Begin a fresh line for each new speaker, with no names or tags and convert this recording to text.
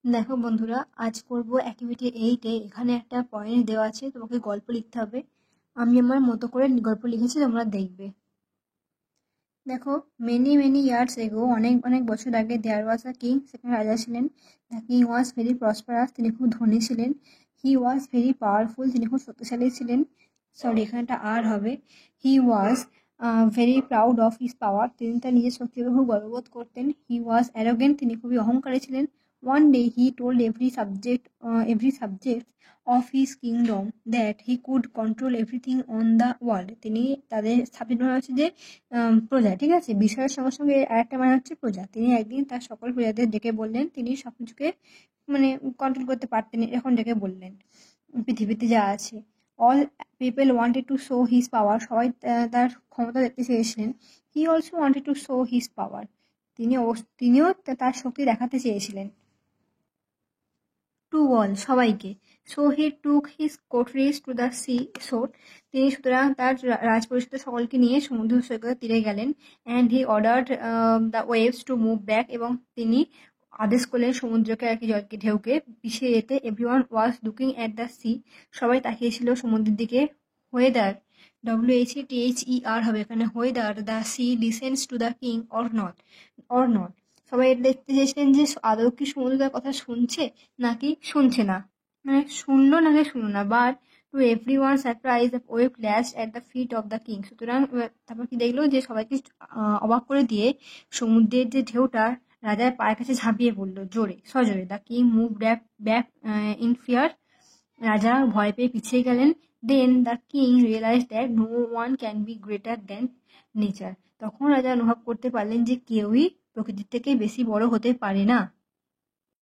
দেখো বন্ধুরা, আজ করব অ্যাক্টিভিটি 8 এ। এখানে একটা পয়েন্ট দেওয়া আছে, তোমাকে গল্প লিখতে হবে। আমি আমার মতো করে গল্প লিখেছি, তোমরা দেখবে। দেখো, মেনি মেনি ইয়ার্স এগো, অনেক অনেক বছর আগে, দেয়ার ওয়াজ আ কিং, সেখানে রাজা ছিলেন। The king was very prosperous, তিনি খুব ধনী ছিলেন। হি ওয়াজ ভেরি পাওয়ারফুল, তিনি খুব শক্তিশালী ছিলেন। সরি, এখানে একটা আর হবে। He was very proud of his power, তিনি তার নিজের শক্তির উপর খুব গর্ববোধ করতেন। হি ওয়াজ অ্যারোগেন্ট, তিনি খুবই অহংকারী ছিলেন। One day he told every subject of his kingdom that he could control everything on the world. তিনি তাদের সাবজেক্ট মানে হচ্ছে যে প্রজা, ঠিক আছে। বিষয়ের সঙ্গে সঙ্গে আরেকটা মানে হচ্ছে প্রজা। তিনি একদিন তার সকল প্রজাদের ডেকে বললেন তিনি সবকিছুকে মানে কন্ট্রোল করতে পারতেন, এরকম ডেকে বললেন পৃথিবীতে যা আছে। All people wanted to show his power, সবাই তার ক্ষমতা দেখতে চেয়েছিলেন। He also wanted to show his power, তিনিও তার শক্তি দেখাতে চেয়েছিলেন। টু অল, সবাইকে। So he took his courtiers to the sea shore, তিনি সুতরাং তার রাজপরিষদের সকলকে নিয়ে সমুদ্র সৈকতের তীরে গেলেন। And he ordered the waves to move back, এবং তিনি আদেশ করলেন সমুদ্রকে আর কি জলকে ঢেউকে পিছিয়ে যেতে। Everyone was looking at the sea, সবাই তাকিয়েছিল সমুদ্রের দিকে। ওয়েদার, WHETHER হবে এখানে, whether the sea listens to the king or not. সবাই দেখতে চেয়েছিলেন যে আদৌ কি সমুদ্র তার কথা শুনছে নাকি শুনছে না, মানে শুনলো নাকি শুনলো না। But to every one surprise the wave lashed at the feet of the king, সুতরাং তারপর কি দেখলো যে সবাইকে অবাক করে দিয়ে সমুদ্রের যে ঢেউটা রাজার পায়ের কাছে ঝাঁপিয়ে পড়লো জোরে সজোরে। The king move back in fear, রাজা ভয় পেয়ে পিছিয়ে গেলেন। Then the king realise that no one can be greater than nature, তখন রাজা অনুভব করতে পারলেন যে কেউই প্রকৃতির থেকে বেশি বড় হতে পারে না।